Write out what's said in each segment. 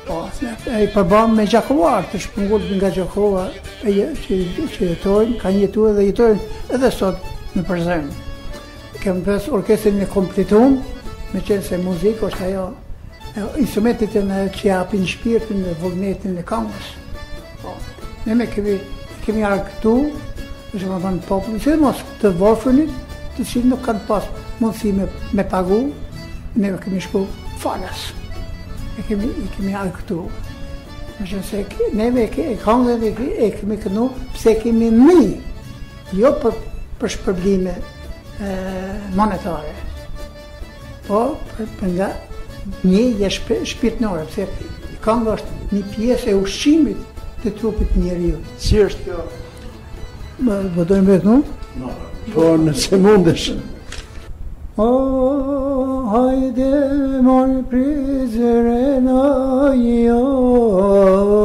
E përbam me Gjakovar, të shpëngullt nga Gjakova që jetojnë, kanë jetuar dhe jetojnë edhe sot në Prizren. Kemë pas orkestrin e kompletuar, me qenë se muzikë është ajo instrumentet që japin shpirtin dhe vullnetin e këngës. Ne kemi arktu, është më thonë popullin, si dhe mos të varfërinit, të cilë nuk kanë pas mundësi me pagu, ne kemi shku falas. I kemi arktu. Më që se neve këngën e kemi kënu pse kemi një, jo për shpërblime monetare, po për nga një shpirtnore, pse këngë është një pjesë e ushqimit të trupit njeriu. Si është kjo? Më dojmë vetë nu? Po nëse mundesh. Hajde mor Prizrena jon,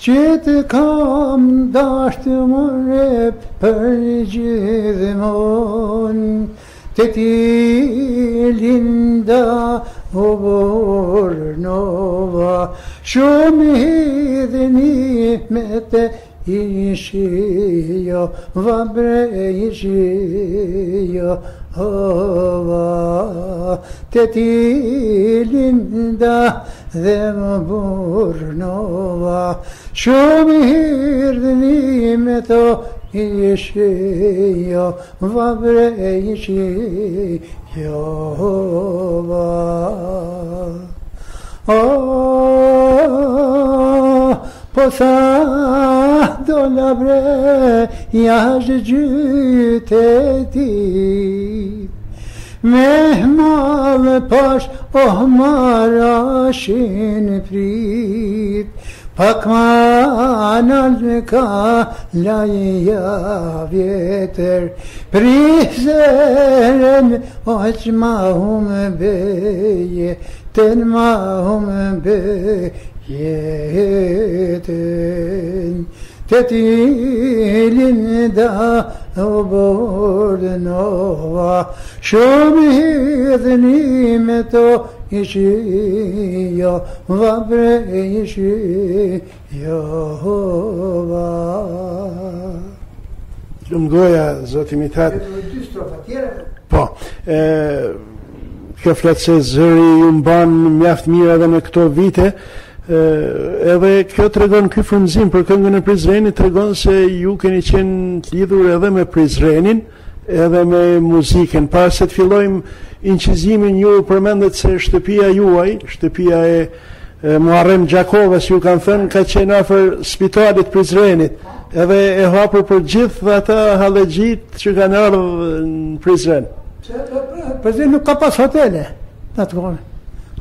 që të kam dashtë more për gjithmon, të ti linda o Bornova, shumë hidhni me te Ishio, vabre ishio, hova, te ti linda dhe më Bornova, shumë hirdhni me to ishio, vabre ishio, hova. Po sa do labre jashtë gjytetit, me malë pash marashin prit, pak ma nalë ka laja vjetër, Prizren oq ma hume beje, ten ma hume beje, jetën, të ti linda o Bornova, shumë hidhni me to ishio, vabre ishio, hova. Lumë goja, zoti Mithat. Po, kjo fletë se zëri ju mban mjaft mirë edhe në këto vite, edhe kjo të regon ky frymëzim për këngën e Prizrenit, të regon se ju keni qenë të lidhur edhe me Prizrenin, edhe me muzikën. Para se të fillojmë incizimin, ju përmendet se shtëpia juaj, shtëpia e Muharrem Gjakovas, ju kanë thënë, ka qenë afër spitalit Prizrenit, edhe e hapur për gjithë ata hallexhit që kanë ardhur në Prizren. Prizren nuk ka pas hotele, atë kohë.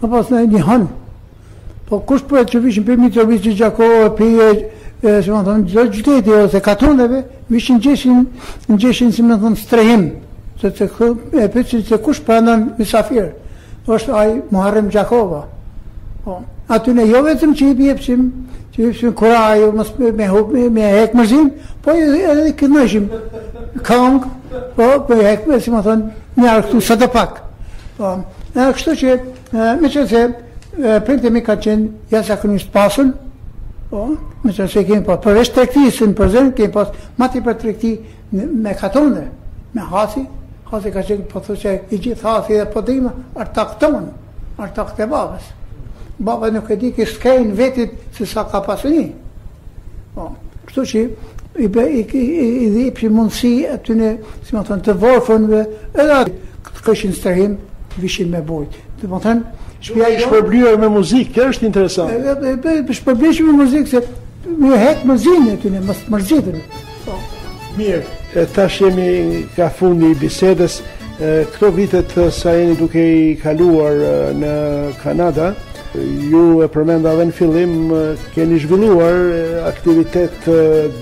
Ka pas një hën. Po kush për që vishin për Mitrovici Gjakova, për si më thonë, gjithë qyteti ose katoneve, vishin gjeshin si më thonë strehim, se pëtësit se kush për anën misafir, është aj Muharrem Gjakova. Aty ne jo vetëm që i bjepsim kuraj, me hek mërzim, po edhe kënëshim këngë, po hek me, si më thonë, një arktu së të pak. Kështu që, me që se, printe mi ka qenë jashtëzakonisht pasur, me që se kemi pas, përveç tregtisë në Prizren, kemi pas mati për tregti me katone, me hasi ka qenë, po thë që i gjithë hasi dhe podrima, artak tonë, artak të babës. Baba nuk e di ki s'kejnë vetit se sa ka pasuni. Kështu që i dhipë mundësi atyne, si më thënë, të vorfënve, edhe të këshin strehim, vishin me bujt. Të më thënë, shpërblyer me muzikë, kjo është interesant. Shpërblyer me muzikë, se më hek mërzinë e tyne, mërzitën. Mirë, tash jemi ka fundi i bisedës. Këto vitet sa jeni duke i kaluar në Kanada, ju e përmenda dhe në fillim, keni zhvilluar aktivitet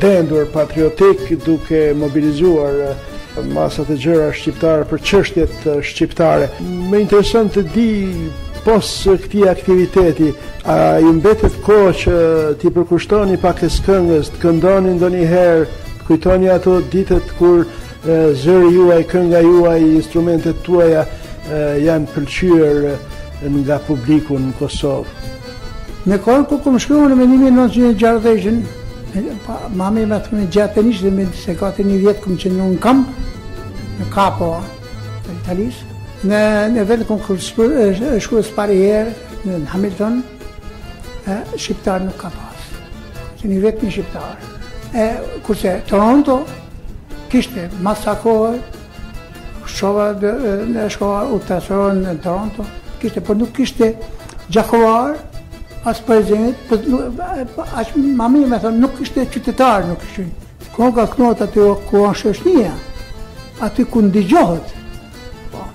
dendur, patriotik, duke mobilizuar masat e gjëra shqiptare për çështjet shqiptare. Më intereson të di, pos këtij aktiviteti, a i mbetet kohë që t'i përkushtoni pak e këngës, të këndoni ndonjëherë, të kujtoni ato ditët kur zëri juaj, kënga juaj, instrumentet tuaja janë pëlqyer nga publiku në Kosovë? Në kohën ku kom shkruar në 1960, mami me të më gjatë nishtë dhe se ka të një vjetë kom që në kamp, në kapo të Italisë. Në vetë kom shkruar së pari herë në Hamilton, shqiptar nuk ka pasë, që një vetë një shqiptar. Kurse Toronto kishte masa kohë, në shkova ultrasoron në Toronto, kishte, por nuk kishte gjakovar, as prezent, mami me thonë, nuk kishte qytetar, nuk kishte. Ko ka knot aty ku është shoqënia, aty ku ndigjohet.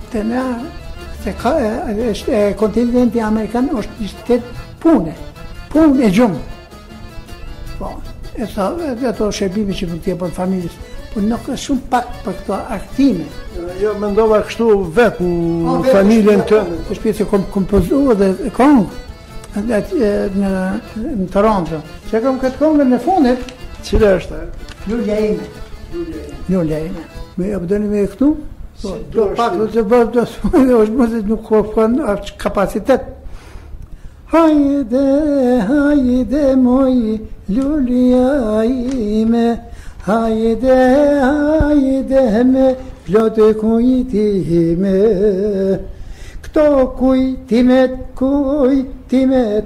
Të na, se kontinenti amerikan është një shtet punë e gjumë. E sa, ato shërbime që mund t'je për familjes, por nuk është shumë pak për këto aktime. Jo, mendova kështu vetë në familjen tënde. Të shpjetë se kom kompozuar dhe kongë në Toronto. Që kom këtë kongën në fundit. Cila është? Lulja ime. Lulja ime. Me e përdojnë me e këtu? Do pak, është mëzit nuk kofën kapacitet. Hajde, hajde moj lulja ime, hajde, hajde me plotë kujtime. Këto kujtimet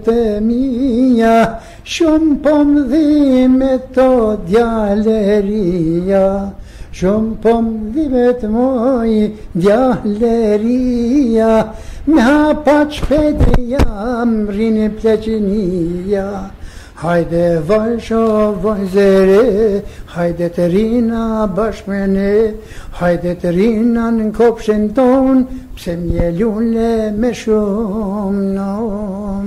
e mija, shumë po më dhimet të djaleria. Shumë po më dhimet moj djaleria, me hapat shpete jam rinë pleqenia. Hajde vajsho vajzere, hajde të rina bashmene, hajde të rina në kopshen ton, pse mje lulle me shumë nom.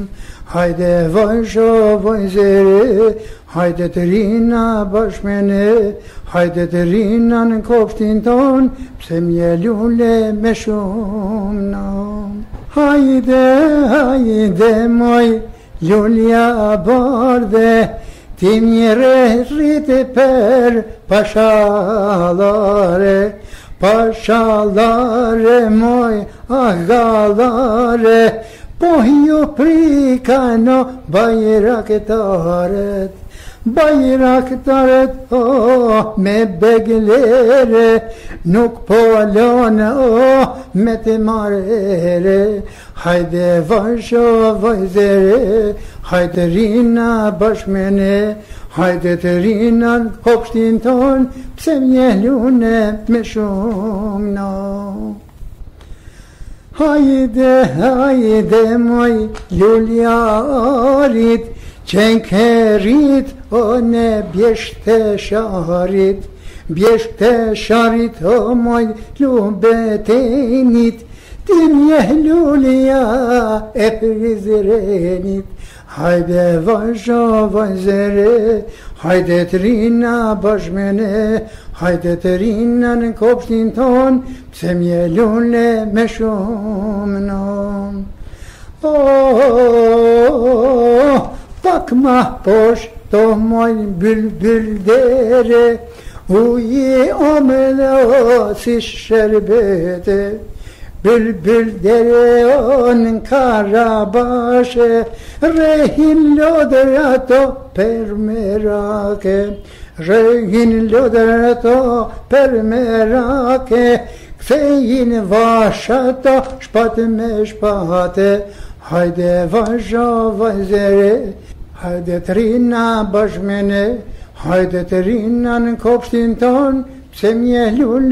Hajde vajsho vajzere, hajde të rina bashmene, hajde të rina në kopshin ton, pse mje lulle me shumë nom. Hajde, hajde moj lulja bardhe, ti mjere rrite për pashalare, pashalare moj agallare, po ju prikano bajraktaret, bajraktaret me beglere, nuk po lone me të marere. Hajde vajsho vajzere, hajde rina bashmene, hajde të rina në kopshtin ton, pse mje lune me shumë no. Hajde, hajde moj lulja arit, qenkerit o ne bjeshte sharit, bjeshte sharit o moj lubetenit, ti mje lulja e prizrenit. Hajde vajsho vajzere, hajde të rina bashmene, hajde të rina në kopshtin ton, pse mje lulle me shumë nom. Pak ma posh to moj bylbyldere, uje omelo si sherbete. Bylbyldere në Karabashe, rehin lodër ato per merake, rehin lodër ato per merake, kthejin vash ato shpate me shpate. Hajde vajsho vajzere, hajde të rina bashmene, hajde të rina në kopshtin ton, pse mje lulle